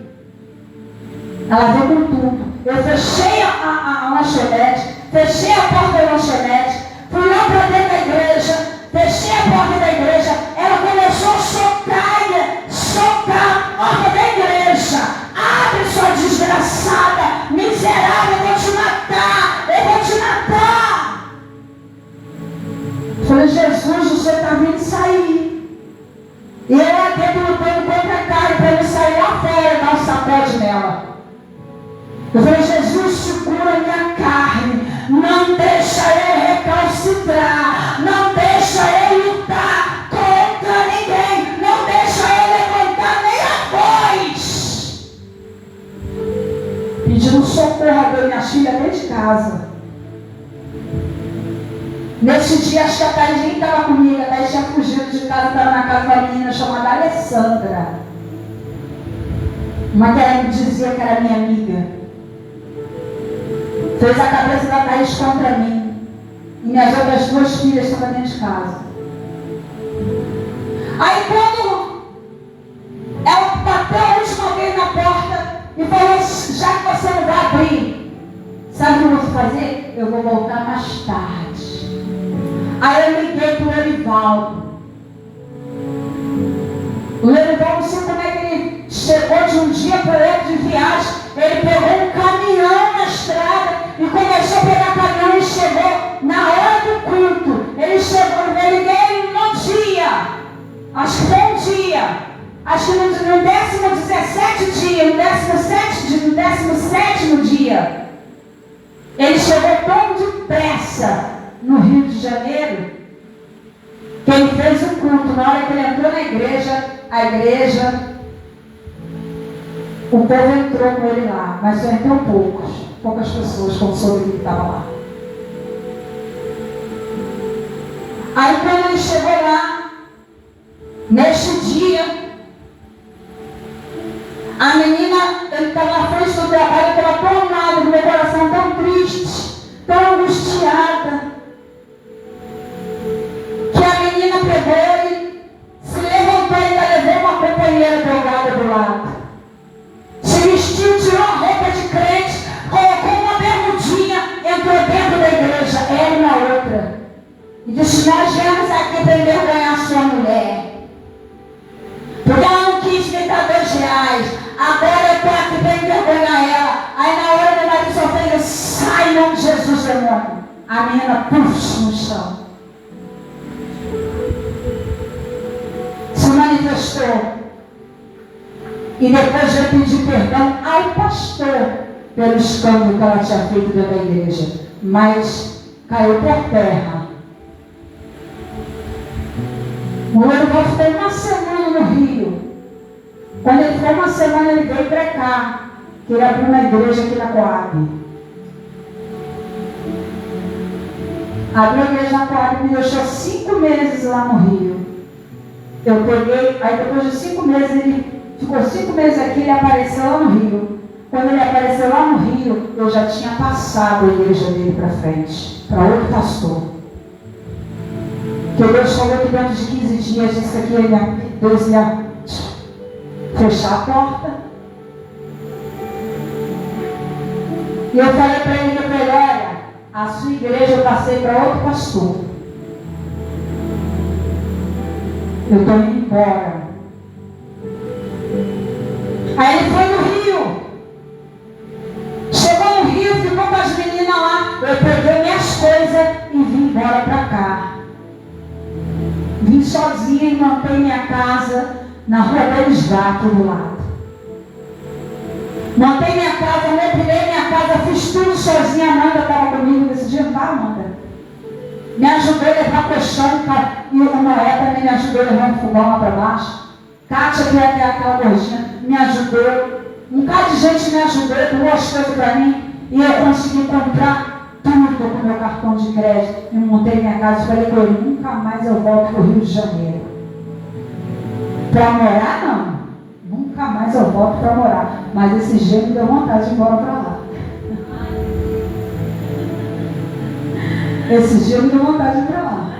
ela veio com tudo. Eu fechei a lanchonete, fechei a porta da lanchonete, fui lá para dentro da igreja, fechei a porta da igreja. Ela começou a socar a porta da igreja. Abre, sua desgraçada, miserável, eu vou te matar, eu vou te matar. Eu falei, Jesus, você está vindo sair. E eu lá dentro lutando contra a cara para ele sair lá fora e dar um sacode nela. Eu falei, Jesus, segura minha carne, não deixa eu recalcitrar, não deixa eu lutar contra ninguém, não deixa eu levantar nem a voz. Pedindo socorro a minha filha dentro de casa. Nesse dia, acho que a Thaís nem estava comigo, a Thaís tinha fugido de casa, estava na casa de uma menina chamada Alessandra. Uma que ela me dizia que era minha amiga. Fez a cabeça da Thaís contra mim. E minhas outras duas filhas estavam dentro de casa. Aí quando ela bateu a última vez na porta e falou, já que você não vai abrir, sabe o que eu vou fazer? Eu vou voltar mais tarde. Aí eu liguei para o Erivaldo. O Erivaldo, não sei como é que ele chegou de um dia para o outro de viagem. Ele pegou um caminhão na estrada e começou a pegar caminhão e chegou na hora do culto. Ele chegou, eu liguei no dia. Acho que foi um dia. Acho que no 17º dia, no 17º dia. Ele chegou tão depressa no Rio de Janeiro que ele fez o culto. Na hora que ele entrou na igreja, o povo entrou com ele lá, mas só entrou poucas pessoas, como soube que estava lá. Aí quando ele chegou lá, neste dia, a menina, ele estava na frente do trabalho, estava tão nada, com meu coração tão triste, tão angustiada, que a menina pegou e se levantou e ainda levou uma companheira drogada do lado. Se vestiu, tirou a roupa de crente, colocou uma bermudinha, entrou dentro da igreja, ela e na outra. E disse, nós viemos aqui para envergonhar sua mulher. Porque ela não quis me dar R$2. Agora eu estou aqui para envergonhar ela. Aí na hora meu marido só fez, sai em nome de Jesus, demônio. A menina puxa no chão. Se manifestou. E depois eu pedi perdão ao pastor pelo escândalo que ela tinha feito dentro da igreja. Mas caiu por terra. O Lorival ficou uma semana no Rio. Quando ele ficou uma semana, ele veio para cá. Que ele abriu uma igreja aqui na Coab. Abriu a igreja na Coab e me deixou 5 meses lá no Rio. Eu peguei, aí depois de 5 meses ele ficou 5 meses aqui, ele apareceu lá no Rio. Quando ele apareceu lá no Rio, eu já tinha passado a igreja dele para frente, para outro pastor. Que Deus falou que dentro de 15 dias, disse que Deus ia fechar a porta. E eu falei para ele, olha, a sua igreja eu passei para outro pastor. Eu estou indo embora. Aí ele foi no Rio. Chegou no Rio, ficou com as meninas lá. Eu peguei minhas coisas e vim embora para cá. Vim sozinha e montei minha casa na Rua Belisgar, aqui do lado. Montei minha casa, mobilei minha casa, fiz tudo sozinha. A Amanda estava comigo nesse dia, não estava, Amanda? Me ajudou a levar colchão e o Noé também me ajudou a levar um fogão lá para baixo. Kátia, que é aquela gordinha, me ajudou. Um bocado de gente me ajudou, doou as coisas para mim. E eu consegui comprar tudo com meu cartão de crédito. E montei minha casa e falei com ele, nunca mais eu volto para o Rio de Janeiro. Para morar, não. Nunca mais eu volto para morar. Mas esse dia me deu vontade de ir embora para lá. Esse dia eu me deu vontade de ir para lá.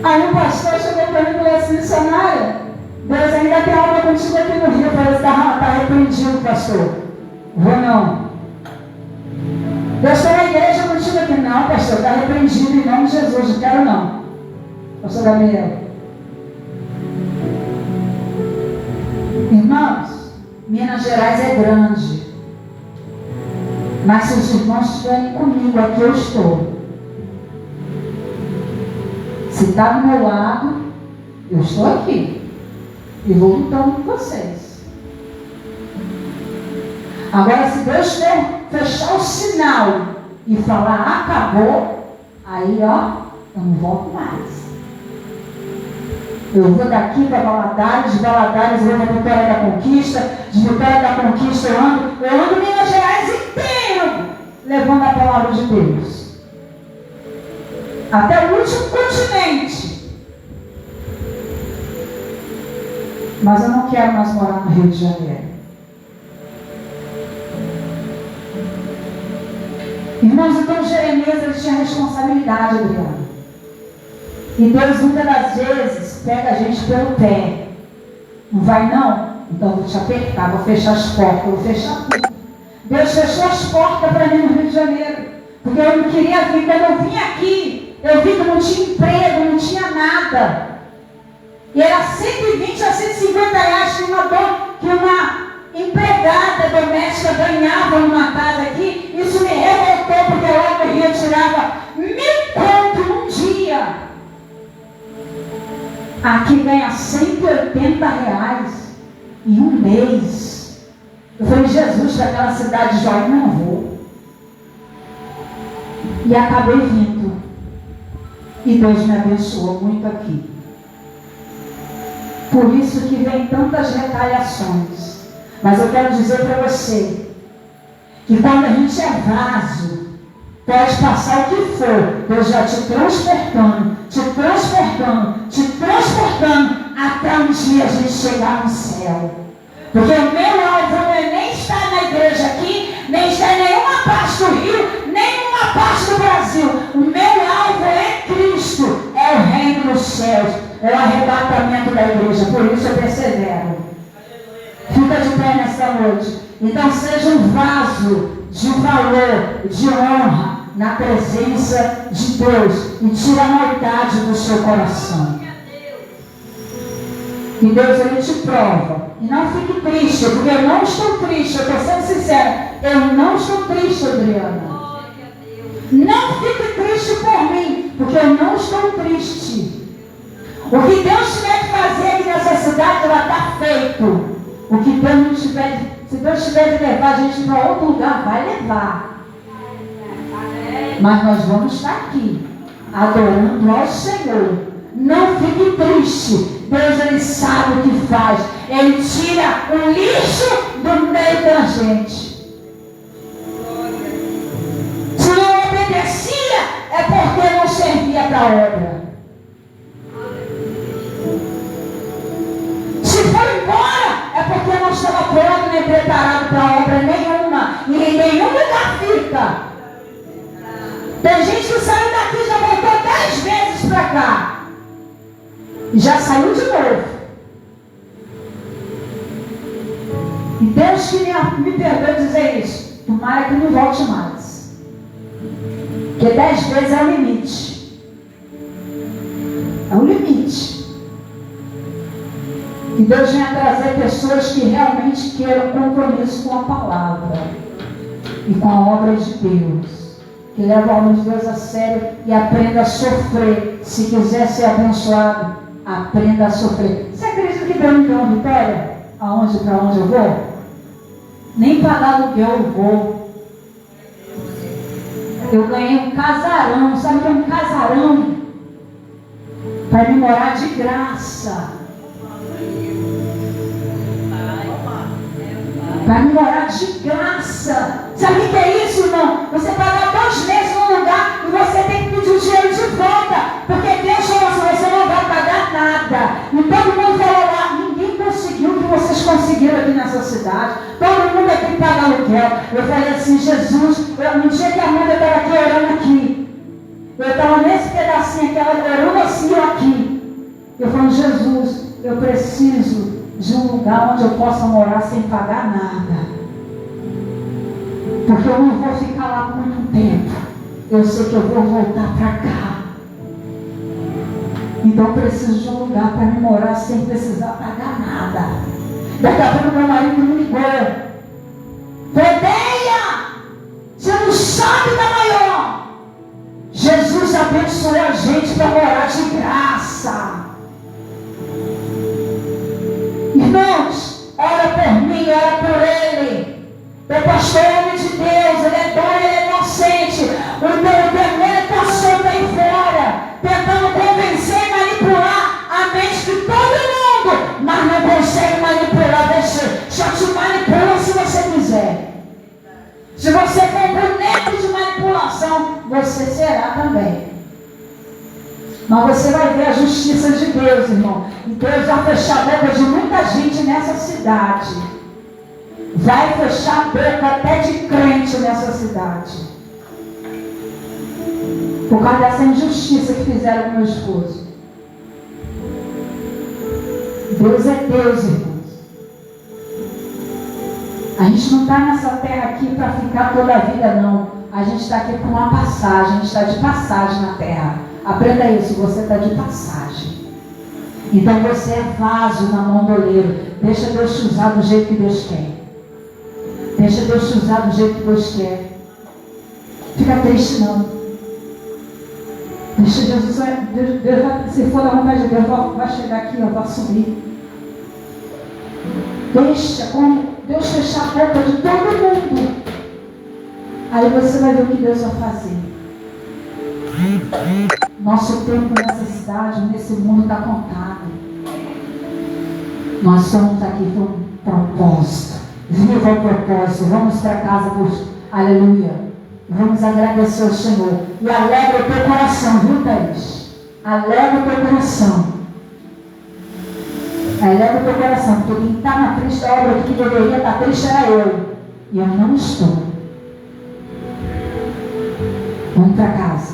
Aí um pastor chegou para mim e falou assim: missionária, Deus ainda tem obra contigo aqui no Rio. Eu falei: está repreendido, pastor. Vou não. Deus tem uma igreja contigo aqui. Não, pastor, está repreendido em nome de Jesus. Não quero não. Pastor Gabriel. Irmãos, Minas Gerais é grande. Mas se os irmãos estiverem comigo, aqui eu estou. Se está do meu lado, eu estou aqui. E vou lutando com vocês. Agora, se Deus fechar o sinal e falar acabou, aí ó, eu não volto mais. Eu vou daqui para Valadares, de Valadares eu vou para Vitória da Conquista, de Vitória da Conquista eu ando Minas Gerais inteiro, levando a palavra de Deus. Até o último continente. Mas eu não quero mais morar no Rio de Janeiro. Irmãos, então Jeremias ele tinha responsabilidade, Adriano. E Deus muitas das vezes pega a gente pelo pé. Não vai não? Então eu vou te apertar, vou fechar as portas, vou fechar tudo. Deus fechou as portas para mim no Rio de Janeiro. Porque eu não queria vir. Quando eu vim aqui, eu vi que não tinha emprego, não tinha nada. E era 120 a 150 reais que uma empregada doméstica ganhava numa casa aqui. Isso me revoltou, porque lá no Rio eu tirava 1.000 contos num dia. Aqui ganha 180 reais em um mês. Eu falei: Jesus, para aquela cidade de Joinville não vou. E acabei vindo. E Deus me abençoou muito aqui. Por isso que vem tantas retaliações. Mas eu quero dizer para você que quando a gente é vaso, pode passar o que for, Deus já te transportando, até um dia a gente chegar no céu. Porque o meu alvo não é nem estar na igreja aqui, nem estar em nenhuma parte do Rio, nem em nenhuma parte do Brasil. O meu alvo é Cristo, é o reino dos céus, é o arrebatamento da igreja. Por isso eu persevero. Fica de pé nesta noite. Então seja um vaso de valor, de honra, na presença de Deus, e tira a maldade do seu coração. E Deus ele te prova. E não fique triste, porque eu não estou triste, eu estou sendo sincera. Eu não estou triste, Adriana. Não fique triste por mim, porque eu não estou triste. O que Deus tiver que fazer aqui nessa cidade, ela está feito. O que Deus não tiver, se Deus tiver de levar a gente para outro lugar, vai levar. Mas nós vamos estar aqui, adorando ao Senhor. Não fique triste. Deus ele sabe o que faz. Ele tira o lixo do meio da gente. Se não obedecia, é porque não servia para a obra. Se foi embora, é porque não estava pronto nem preparado para a obra nenhuma. E em nenhum lugar fica. Tem gente que saiu daqui e já voltou 10 vezes para cá. E já saiu de novo. E Deus que me perdoe dizer isso. Tomara que não volte mais. Porque 10 vezes é o limite. É o limite. E Deus venha trazer pessoas que realmente queiram compromisso com a palavra. E com a obra de Deus. Que leva a obra de Deus a sério e aprenda a sofrer. Se quiser ser abençoado, aprenda a sofrer. Você acredita que Deus me deu uma vitória? Para onde eu vou? Nem pagar aluguel eu vou. Eu ganhei um casarão. Sabe o que é um casarão? Para me morar de graça. Para me morar de graça. Sabe o que é isso, irmão? Você pagar 2 meses num lugar e você tem que pedir o dinheiro de volta. Porque Deus falou assim: você não vai pagar nada. E todo mundo falou lá: ninguém conseguiu o que vocês conseguiram aqui nessa cidade. Todo mundo aqui paga aluguel. Eu falei assim: Jesus, no dia que a Amanda estava aqui orando aqui, eu estava nesse pedacinho aqui, ela orando assim, eu aqui. Eu falei, Jesus, eu preciso de um lugar onde eu possa morar sem pagar nada. Porque eu não vou ficar lá por muito tempo. Eu sei que eu vou voltar para cá. Então eu preciso de um lugar para me morar sem precisar pagar nada. Daqui a pouco meu marido me ligou. Rodeia! Você não sabe da maior. Jesus abençoou a gente para morar de graça. Irmãos, ora por mim, ora por ele. O pastor é homem de Deus, ele é bom, ele é inocente. O demônio está solto aí fora, tentando convencer e manipular a mente de todo mundo, mas não consegue manipular você. Só te manipula se você quiser. Se você for boneco de manipulação, você será também. Mas você vai ver a justiça de Deus, irmão. E Deus vai fechar a boca de muita gente nessa cidade. Vai fechar a boca até de crente nessa cidade. Por causa dessa injustiça que fizeram com meu esposo. Deus é Deus, irmãos. A gente não está nessa terra aqui para ficar toda a vida, não. A gente está aqui por uma passagem. A gente está de passagem na terra. Aprenda isso, você está de passagem. Então você é vaso na mão do oleiro. Deixa Deus te usar do jeito que Deus quer. Deixa Deus te usar do jeito que Deus quer. Fica triste não. Deixa Deus usar. Deus vai, se for da vontade de Deus, vai chegar aqui, vai subir. Deixa como Deus fechar a boca de todo mundo. Aí você vai ver o que Deus vai fazer. Nosso tempo nessa cidade, nesse mundo está contado. Nós somos aqui por um propósito. Viva o propósito. Vamos para casa por aleluia. Vamos agradecer ao Senhor. E alegra o teu coração, viu, Thaís? Alegra o teu coração. Alegra o teu coração. Porque quem está na triste obra que deveria estar triste era eu. E eu não estou. Vamos para casa.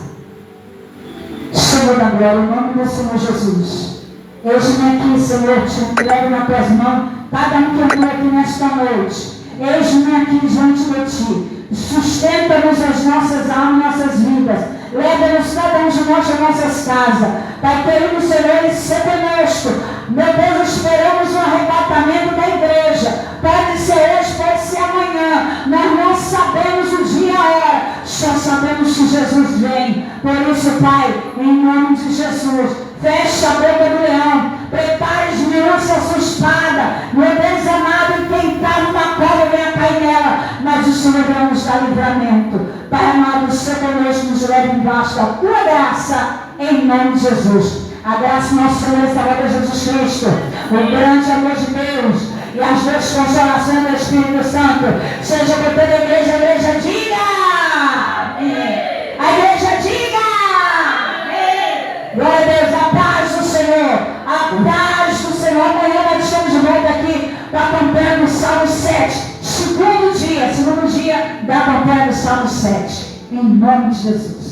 Senhor da glória, em nome do Senhor Jesus. Eis-me aqui, Senhor, te entrego nas tuas mãos, cada um que entrou aqui nesta noite. Eis-me aqui diante de ti. Sustenta-nos as nossas almas, nossas vidas. Leva-nos cada um de nós às nossas casas. Pai querido, Senhor, e ser conosco. Meu Deus, esperamos o arrebatamento da igreja. Pode ser hoje, pode ser amanhã. Nós não sabemos o dia e a hora. Só sabemos que Jesus vem. Por isso, Pai, em nome de Jesus, fecha a boca do leão. Prepare de lança a sua espada. Meu Deus amado, quem está numa cova venha cair nela. Mas o Senhor vai nos dar livramento. Pai amado, o Senhor conosco nos leva embaixo da tua graça. Em nome de Jesus. A graça do nosso Senhor e Salvador Jesus Cristo, o grande amor de Deus e as duas consolações do Espírito Santo seja por toda a igreja diga amém. A igreja diga amém. Glória a Deus, a paz do Senhor, a paz do Senhor. Amanhã nós estamos de volta aqui para a campanha do Salmo 7, segundo dia da campanha do Salmo 7, em nome de Jesus.